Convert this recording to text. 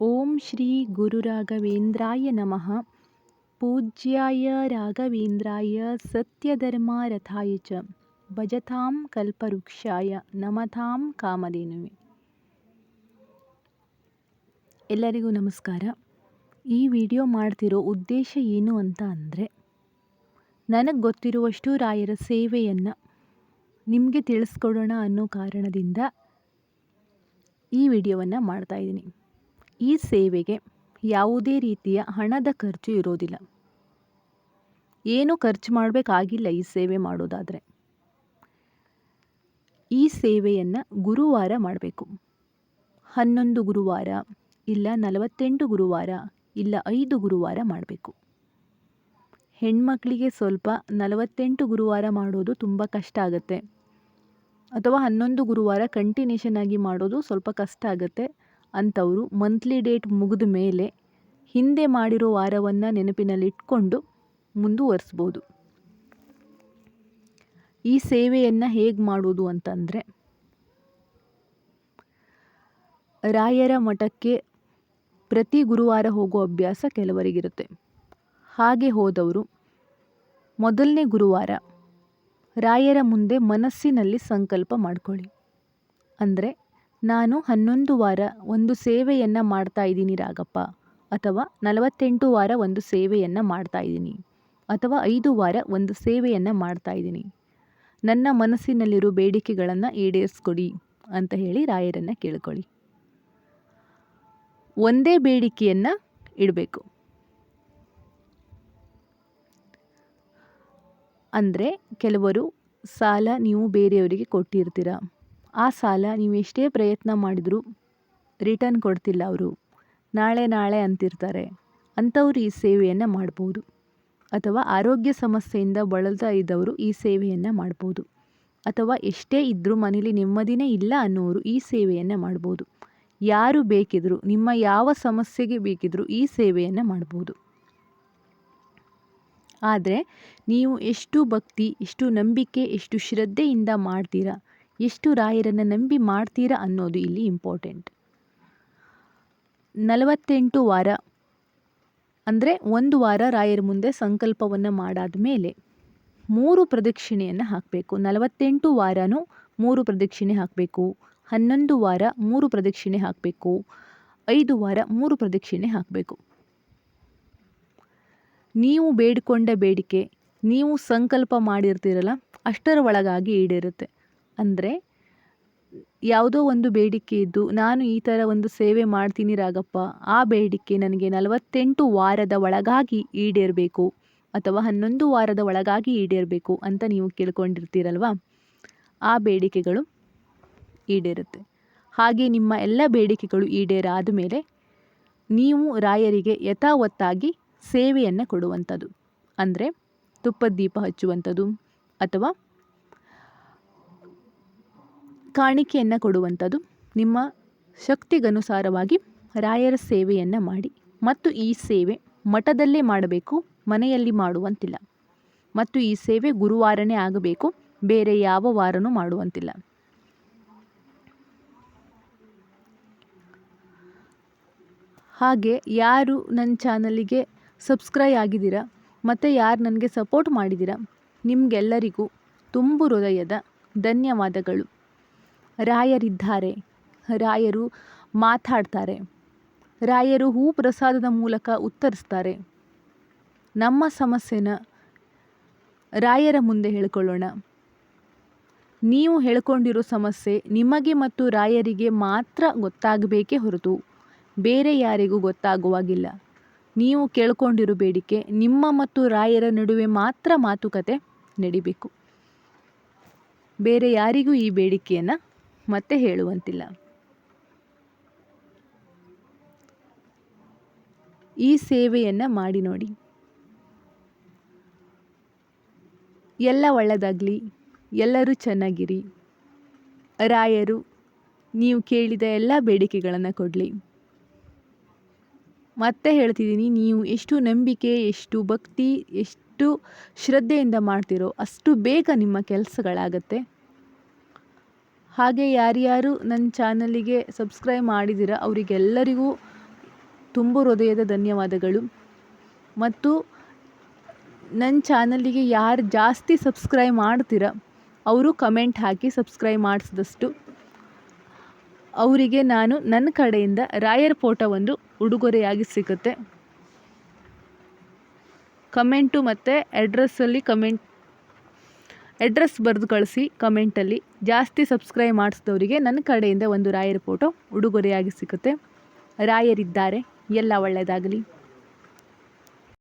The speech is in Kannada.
ಓಂ ಶ್ರೀ ಗುರು ರಾಘವೇಂದ್ರಾಯ ನಮಃ. ಪೂಜ್ಯಾಯ ರಾಘವೇಂದ್ರಾಯ ಸತ್ಯಧರ್ಮರಥಾಯ ಚ ಭಜತಾಂ ಕಲ್ಪವೃಕ್ಷಾಯ ನಮತಾಂ ಕಾಮಧೇನುವೆ. ಎಲ್ಲರಿಗೂ ನಮಸ್ಕಾರ. ಈ ವಿಡಿಯೋ ಮಾಡ್ತಿರೋ ಉದ್ದೇಶ ಏನು ಅಂತ ಅಂದರೆ, ನನಗೆ ಗೊತ್ತಿರುವಷ್ಟು ರಾಯರ ಸೇವೆಯನ್ನು ನಿಮಗೆ ತಿಳಿಸ್ಕೊಡೋಣ ಅನ್ನೋ ಕಾರಣದಿಂದ ಈ ವಿಡಿಯೋವನ್ನು ಮಾಡ್ತಾಯಿದ್ದೀನಿ. ಈ ಸೇವೆಗೆ ಯಾವುದೇ ರೀತಿಯ ಹಣದ ಖರ್ಚು ಇರೋದಿಲ್ಲ. ಏನು ಖರ್ಚು ಮಾಡಬೇಕಾಗಿಲ್ಲ ಈ ಸೇವೆ ಮಾಡೋದಾದರೆ. ಈ ಸೇವೆಯನ್ನು ಗುರುವಾರ ಮಾಡಬೇಕು. 11 ಗುರುವಾರ ಇಲ್ಲ 48 ಗುರುವಾರ ಇಲ್ಲ 5 ಗುರುವಾರ ಮಾಡಬೇಕು. ಹೆಣ್ಮಕ್ಳಿಗೆ ಸ್ವಲ್ಪ 48 ಗುರುವಾರ ಮಾಡೋದು ತುಂಬ ಕಷ್ಟ ಆಗುತ್ತೆ, ಅಥವಾ 11 ಗುರುವಾರ ಕಂಟಿನ್ಯೂಷನ್ ಆಗಿ ಮಾಡೋದು ಸ್ವಲ್ಪ ಕಷ್ಟ ಆಗುತ್ತೆ. ಅಂಥವರು ಮಂತ್ಲಿ ಡೇಟ್ ಮುಗಿದ ಮೇಲೆ ಹಿಂದೆ ಮಾಡಿರೋ ವಾರವನ್ನು ನೆನಪಿನಲ್ಲಿಟ್ಕೊಂಡು ಮುಂದುವರಿಸ್ಬೋದು. ಈ ಸೇವೆಯನ್ನು ಹೇಗೆ ಮಾಡೋದು ಅಂತಂದರೆ, ರಾಯರ ಮಠಕ್ಕೆ ಪ್ರತಿ ಗುರುವಾರ ಹೋಗೋ ಅಭ್ಯಾಸ ಕೆಲವರಿಗಿರುತ್ತೆ. ಹಾಗೆ ಹೋದವರು ಮೊದಲನೇ ಗುರುವಾರ ರಾಯರ ಮುಂದೆ ಮನಸ್ಸಿನಲ್ಲಿ ಸಂಕಲ್ಪ ಮಾಡ್ಕೊಳ್ಳಿ. ಅಂದರೆ, ನಾನು 11 ವಾರ ಒಂದು ಸೇವೆಯನ್ನು ಮಾಡ್ತಾ ಇದ್ದೀನಿ ರಾಗಪ್ಪ, ಅಥವಾ 48 ವಾರ ಒಂದು ಸೇವೆಯನ್ನು ಮಾಡ್ತಾ ಇದ್ದೀನಿ, ಅಥವಾ 5 ವಾರ ಒಂದು ಸೇವೆಯನ್ನು ಮಾಡ್ತಾ ಇದ್ದೀನಿ. ನನ್ನ ಮನಸ್ಸಿನಲ್ಲಿರೋ ಬೇಡಿಕೆಗಳನ್ನು ಈಡೇರಿಸ್ಕೊಡಿ ಅಂತ ಹೇಳಿ ರಾಯರನ್ನು ಕೇಳ್ಕೊಳ್ಳಿ. ಒಂದೇ ಬೇಡಿಕೆಯನ್ನು ಇಡಬೇಕು. ಅಂದರೆ, ಕೆಲವರು ಸಾಲ ನೀವು ಬೇರೆಯವರಿಗೆ ಕೊಟ್ಟಿರ್ತೀರ. ಆ ಸಾಲ ನೀವು ಎಷ್ಟೇ ಪ್ರಯತ್ನ ಮಾಡಿದರೂ ರಿಟರ್ನ್ ಕೊಡ್ತಿಲ್ಲ, ಅವರು ನಾಳೆ ನಾಳೆ ಅಂತಿರ್ತಾರೆ. ಅಂಥವ್ರು ಈ ಸೇವೆಯನ್ನು ಮಾಡ್ಬೋದು. ಅಥವಾ ಆರೋಗ್ಯ ಸಮಸ್ಯೆಯಿಂದ ಬಳಲ್ತಾ ಇದ್ದವರು ಈ ಸೇವೆಯನ್ನು ಮಾಡ್ಬೋದು. ಅಥವಾ ಎಷ್ಟೇ ಇದ್ದರೂ ಮನೇಲಿ ನೆಮ್ಮದಿನೇ ಇಲ್ಲ ಅನ್ನೋರು ಈ ಸೇವೆಯನ್ನು ಮಾಡ್ಬೋದು. ಯಾರು ಬೇಕಿದ್ದರೂ, ನಿಮ್ಮ ಯಾವ ಸಮಸ್ಯೆಗೆ ಬೇಕಿದ್ದರೂ ಈ ಸೇವೆಯನ್ನು ಮಾಡ್ಬೋದು. ಆದರೆ ನೀವು ಎಷ್ಟು ಭಕ್ತಿ, ಎಷ್ಟು ನಂಬಿಕೆ, ಎಷ್ಟು ಶ್ರದ್ಧೆಯಿಂದ ಮಾಡ್ತೀರಾ, ಎಷ್ಟು ರಾಯರನ್ನು ನಂಬಿ ಮಾಡ್ತೀರಾ ಅನ್ನೋದು ಇಲ್ಲಿ ಇಂಪಾರ್ಟೆಂಟ್. 48 ವಾರ ಅಂದರೆ ಒಂದು ವಾರ ರಾಯರ ಮುಂದೆ ಸಂಕಲ್ಪವನ್ನು ಮಾಡಾದ ಮೇಲೆ 3 ಪ್ರದಕ್ಷಿಣೆಯನ್ನು ಹಾಕಬೇಕು. 48 ವಾರನೂ 3 ಪ್ರದಕ್ಷಿಣೆ ಹಾಕಬೇಕು. 11 ವಾರ 3 ಪ್ರದಕ್ಷಿಣೆ ಹಾಕಬೇಕು. 5 ವಾರ 3 ಪ್ರದಕ್ಷಿಣೆ ಹಾಕಬೇಕು. ನೀವು ಬೇಡಿಕೊಂಡ ಬೇಡಿಕೆ, ನೀವು ಸಂಕಲ್ಪ ಮಾಡಿರ್ತೀರಲ್ಲ, ಅಷ್ಟರ ಒಳಗಾಗಿ ಈಡೇರುತ್ತೆ. ಅಂದರೆ, ಯಾವುದೋ ಒಂದು ಬೇಡಿಕೆ ಇದ್ದು, ನಾನು ಈ ಥರ ಒಂದು ಸೇವೆ ಮಾಡ್ತೀನಿ ರಾಗಪ್ಪ, ಆ ಬೇಡಿಕೆ ನನಗೆ 48 ವಾರದ ಒಳಗಾಗಿ ಈಡೇರಬೇಕು, ಅಥವಾ 11 ವಾರದ ಒಳಗಾಗಿ ಈಡೇರಬೇಕು ಅಂತ ನೀವು ಕೇಳ್ಕೊಂಡಿರ್ತೀರಲ್ವ, ಆ ಬೇಡಿಕೆಗಳು ಈಡೇರುತ್ತೆ. ಹಾಗೆ ನಿಮ್ಮ ಎಲ್ಲ ಬೇಡಿಕೆಗಳು ಈಡೇರಾದ ಮೇಲೆ ನೀವು ರಾಯರಿಗೆ ಯಥಾವತ್ತಾಗಿ ಸೇವೆಯನ್ನು ಕೊಡುವಂಥದ್ದು. ಅಂದರೆ, ತುಪ್ಪದ ದೀಪ ಹಚ್ಚುವಂಥದ್ದು, ಅಥವಾ ಕಾಣಿಕೆಯನ್ನು ಕೊಡುವಂಥದ್ದು. ನಿಮ್ಮ ಶಕ್ತಿಗನುಸಾರವಾಗಿ ರಾಯರ ಸೇವೆಯನ್ನು ಮಾಡಿ. ಮತ್ತು ಈ ಸೇವೆ ಮಠದಲ್ಲೇ ಮಾಡಬೇಕು, ಮನೆಯಲ್ಲಿ ಮಾಡುವಂತಿಲ್ಲ. ಮತ್ತು ಈ ಸೇವೆ ಗುರುವಾರನೇ ಆಗಬೇಕು, ಬೇರೆ ಯಾವ ವಾರನೂ ಮಾಡುವಂತಿಲ್ಲ. ಹಾಗೆ ಯಾರು ನನ್ನ ಚಾನಲಿಗೆ ಸಬ್ಸ್ಕ್ರೈಬ್ ಆಗಿದ್ದೀರಾ ಮತ್ತು ಯಾರು ನನಗೆ ಸಪೋರ್ಟ್ ಮಾಡಿದ್ದೀರಾ, ನಿಮಗೆಲ್ಲರಿಗೂ ತುಂಬು ಹೃದಯದ ಧನ್ಯವಾದಗಳು. ರಾಯರಿದ್ದಾರೆ, ರಾಯರು ಮಾತಾಡ್ತಾರೆ, ರಾಯರು ಹೂ ಪ್ರಸಾದದ ಮೂಲಕ ಉತ್ತರಿಸ್ತಾರೆ. ನಮ್ಮ ಸಮಸ್ಯೆನ ರಾಯರ ಮುಂದೆ ಹೇಳ್ಕೊಳ್ಳೋಣ. ನೀವು ಹೇಳ್ಕೊಂಡಿರೋ ಸಮಸ್ಯೆ ನಿಮಗೆ ಮತ್ತು ರಾಯರಿಗೆ ಮಾತ್ರ ಗೊತ್ತಾಗಬೇಕೇ ಹೊರತು ಬೇರೆ ಯಾರಿಗೂ ಗೊತ್ತಾಗುವಾಗಿಲ್ಲ. ನೀವು ಕೇಳ್ಕೊಂಡಿರೋ ಬೇಡಿಕೆ ನಿಮ್ಮ ಮತ್ತು ರಾಯರ ನಡುವೆ ಮಾತ್ರ ಮಾತುಕತೆ ನಡಿಬೇಕು. ಬೇರೆ ಯಾರಿಗೂ ಈ ಬೇಡಿಕೆಯನ್ನು ಮತ್ತೆ ಹೇಳುವಂತಿಲ್ಲ. ಈ ಸೇವೆಯನ್ನು ಮಾಡಿ ನೋಡಿ. ಎಲ್ಲ ಒಳ್ಳೆಯದಾಗಲಿ, ಎಲ್ಲರೂ ಚೆನ್ನಾಗಿರಿ. ರಾಯರು ನೀವು ಕೇಳಿದ ಎಲ್ಲ ಬೇಡಿಕೆಗಳನ್ನು ಕೊಡಲಿ. ಮತ್ತೆ ಹೇಳ್ತಿದ್ದೀನಿ, ನೀವು ಎಷ್ಟು ನಂಬಿಕೆ, ಎಷ್ಟು ಭಕ್ತಿ, ಎಷ್ಟು ಶ್ರದ್ಧೆಯಿಂದ ಮಾಡ್ತೀರೋ ಅಷ್ಟು ಬೇಗ ನಿಮ್ಮ ಕೆಲಸಗಳಾಗತ್ತೆ. ಹಾಗೆ ಯಾರ್ಯಾರು ನನ್ನ ಚಾನಲಿಗೆ ಸಬ್ಸ್ಕ್ರೈಬ್ ಮಾಡಿದ್ದೀರ ಅವರಿಗೆಲ್ಲರಿಗೂ ತುಂಬ ಹೃದಯದ ಧನ್ಯವಾದಗಳು. ಮತ್ತು ನನ್ನ ಚಾನಲಿಗೆ ಯಾರು ಜಾಸ್ತಿ ಸಬ್ಸ್ಕ್ರೈಬ್ ಮಾಡ್ತೀರ ಅವರು ಕಮೆಂಟ್ ಹಾಕಿ ಸಬ್ಸ್ಕ್ರೈಬ್ ಮಾಡಿಸಿದಷ್ಟು ಅವರಿಗೆ ನಾನು ನನ್ನ ಕಡೆಯಿಂದ ರಾಯರ್ ಫೋಟೋ ಒಂದು ಉಡುಗೊರೆಯಾಗಿ ಸಿಗುತ್ತೆ. ಕಮೆಂಟು ಮತ್ತು ಅಡ್ರೆಸ್ ಬರೆದು ಕಳಿಸಿ ಕಮೆಂಟಲ್ಲಿ. ಜಾಸ್ತಿ ಸಬ್ಸ್ಕ್ರೈಬ್ ಮಾಡಿಸಿದವರಿಗೆ ನನ್ನ ಕಡೆಯಿಂದ ಒಂದು ರಾಯರ್ ಫೋಟೋ ಉಡುಗೊರೆಯಾಗಿ ಸಿಗುತ್ತೆ. ರಾಯರಿದ್ದಾರೆ, ಎಲ್ಲ ಒಳ್ಳೆಯದಾಗಲಿ.